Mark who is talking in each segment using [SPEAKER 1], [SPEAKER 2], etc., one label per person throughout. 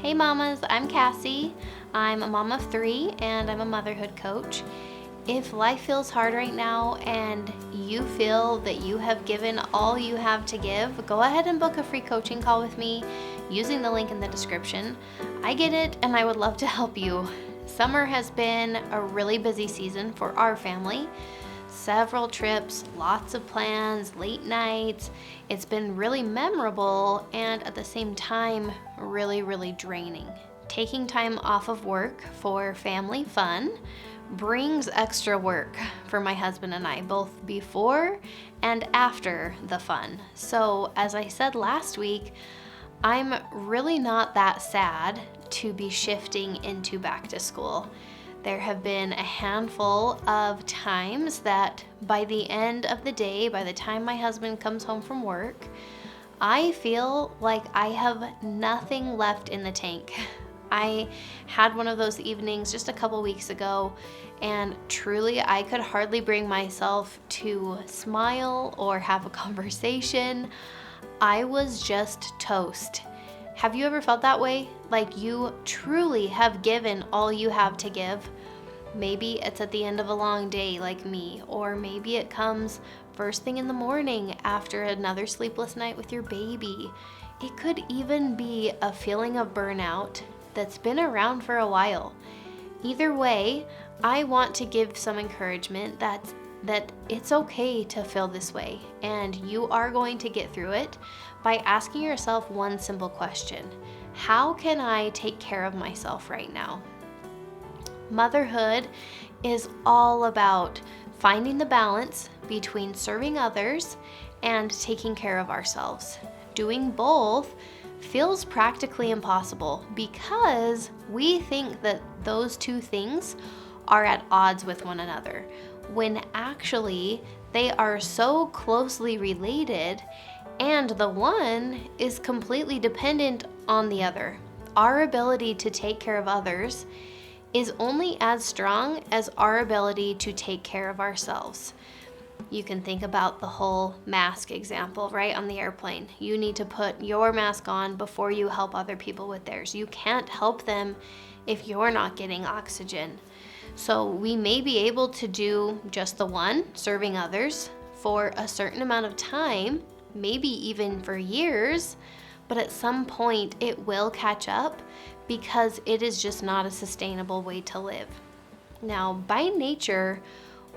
[SPEAKER 1] Hey mamas, I'm Cassie. I'm a mom of 3 and I'm a motherhood coach. If life feels hard right now and you feel that you have given all you have to give, go ahead and book a free coaching call with me using the link in the description. I get it and I would love to help you. Summer has been a really busy season for our family. Several trips, lots of plans, late nights. It's been really memorable and at the same time, really draining. Taking time off of work for family fun brings extra work for my husband and I, both before and after the fun. So as I said last week, I'm really not that sad to be shifting into back to school. There have been a handful of times that by the end of the day, by the time my husband comes home from work, I feel like I have nothing left in the tank. I had one of those evenings just a couple weeks ago, and truly I could hardly bring myself to smile or have a conversation. I was just toast. Have you ever felt that way? Like you truly have given all you have to give? Maybe it's at the end of a long day like me, or maybe it comes first thing in the morning after another sleepless night with your baby. It could even be a feeling of burnout that's been around for a while. Either way, I want to give some encouragement that it's okay to feel this way, and you are going to get through it by asking yourself one simple question. How can I take care of myself right now? Motherhood is all about finding the balance between serving others and taking care of ourselves. Doing both feels practically impossible because we think that those two things are at odds with one another, when actually they are so closely related and the one is completely dependent on the other. Our ability to take care of others is only as strong as our ability to take care of ourselves. You can think about the whole mask example, right, on the airplane. You need to put your mask on before you help other people with theirs. You can't help them if you're not getting oxygen. So we may be able to do just the one, serving others, for a certain amount of time, maybe even for years, but at some point it will catch up because it is just not a sustainable way to live. Now, by nature,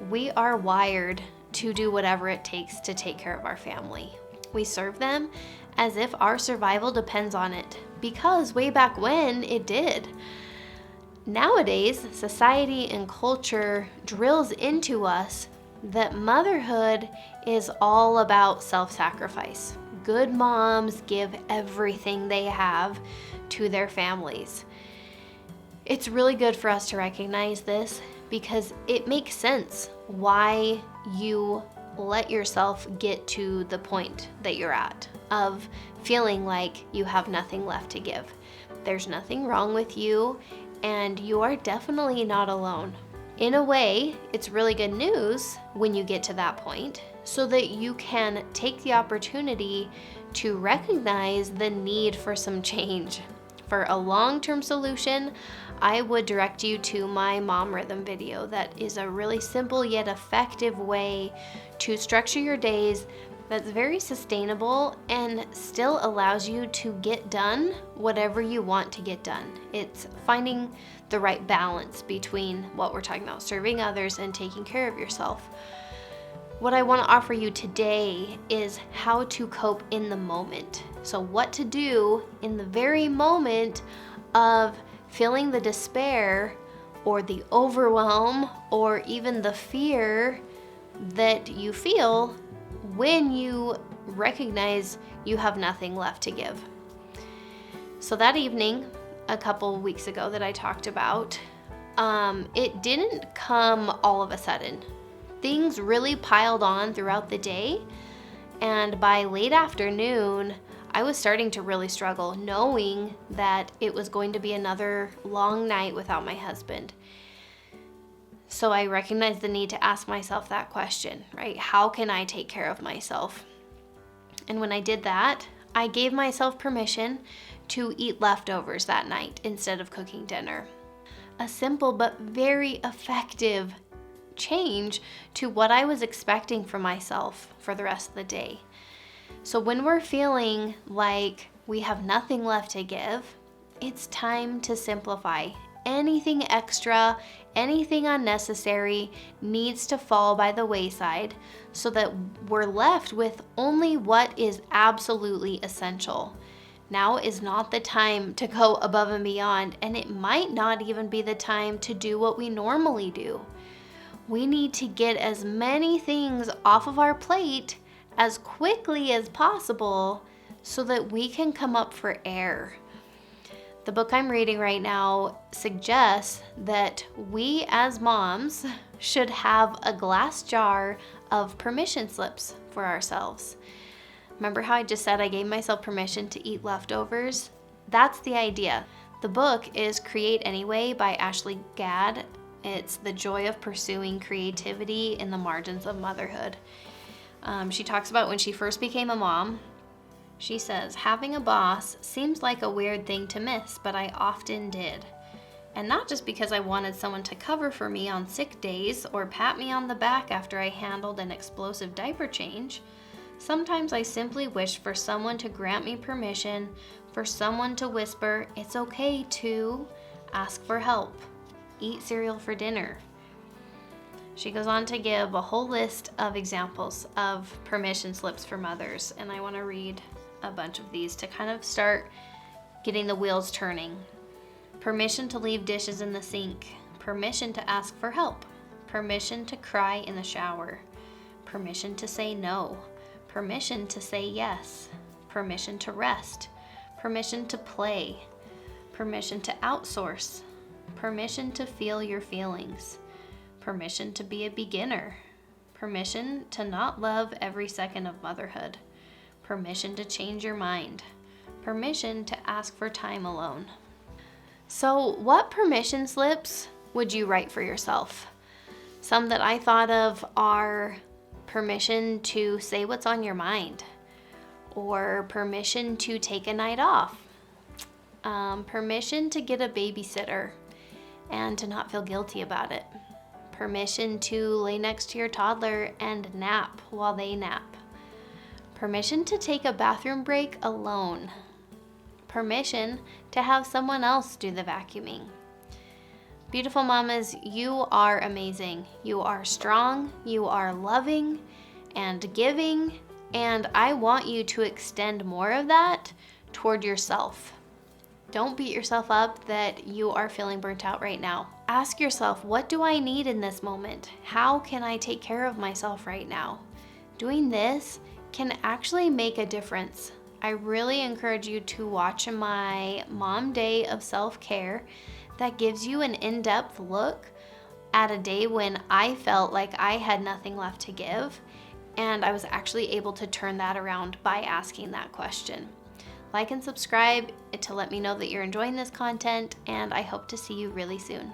[SPEAKER 1] we are wired to do whatever it takes to take care of our family. We serve them as if our survival depends on it, because way back when it did. Nowadays, society and culture drills into us that motherhood is all about self-sacrifice. Good moms give everything they have to their families. It's really good for us to recognize this because it makes sense why you let yourself get to the point that you're at of feeling like you have nothing left to give. There's nothing wrong with you, and you are definitely not alone. In a way, it's really good news when you get to that point so that you can take the opportunity to recognize the need for some change. For a long-term solution, I would direct you to my mom rhythm video. That is a really simple yet effective way to structure your days that's very sustainable and still allows you to get done whatever you want to get done. It's finding the right balance between what we're talking about, serving others and taking care of yourself. What I want to offer you today is how to cope in the moment. So what to do in the very moment of feeling the despair or the overwhelm or even the fear that you feel when you recognize you have nothing left to give. So that evening, a couple weeks ago that I talked about, it didn't come all of a sudden. Things really piled on throughout the day, and by late afternoon, I was starting to really struggle, knowing that it was going to be another long night without my husband. So I recognized the need to ask myself that question, right? How can I take care of myself? And when I did that, I gave myself permission to eat leftovers that night instead of cooking dinner. A simple but very effective change to what I was expecting from myself for the rest of the day. So when we're feeling like we have nothing left to give, it's time to simplify. Anything extra, anything unnecessary needs to fall by the wayside so that we're left with only what is absolutely essential. Now is not the time to go above and beyond, and it might not even be the time to do what we normally do. We need to get as many things off of our plate as quickly as possible so that we can come up for air. The book I'm reading right now suggests that we as moms should have a glass jar of permission slips for ourselves. Remember how I just said I gave myself permission to eat leftovers? That's the idea. The book is Create Anyway by Ashley Gadd. It's the joy of pursuing creativity in the margins of motherhood. She talks about when she first became a mom. She says, having a boss seems like a weird thing to miss, but I often did. And not just because I wanted someone to cover for me on sick days or pat me on the back after I handled an explosive diaper change. Sometimes I simply wished for someone to grant me permission, for someone to whisper, it's okay to ask for help, eat cereal for dinner. She goes on to give a whole list of examples of permission slips for mothers, and I want to read a bunch of these to kind of start getting the wheels turning. Permission to leave dishes in the sink. Permission to ask for help. Permission to cry in the shower. Permission to say no. Permission to say yes. Permission to rest. Permission to play. Permission to outsource. Permission to feel your feelings. Permission to be a beginner. Permission to not love every second of motherhood. Permission to change your mind. Permission to ask for time alone. So, what permission slips would you write for yourself? Some that I thought of are permission to say what's on your mind, or permission to take a night off, permission to get a babysitter and to not feel guilty about it, permission to lay next to your toddler and nap while they nap, permission to take a bathroom break alone, permission to have someone else do the vacuuming. Beautiful mamas, you are amazing. You are strong, you are loving and giving, and I want you to extend more of that toward yourself. Don't beat yourself up that you are feeling burnt out right now. Ask yourself, what do I need in this moment? How can I take care of myself right now? Doing this can actually make a difference. I really encourage you to watch my Mom Day of Self-Care that gives you an in-depth look at a day when I felt like I had nothing left to give, and I was actually able to turn that around by asking that question. Like and subscribe to let me know that you're enjoying this content, and I hope to see you really soon.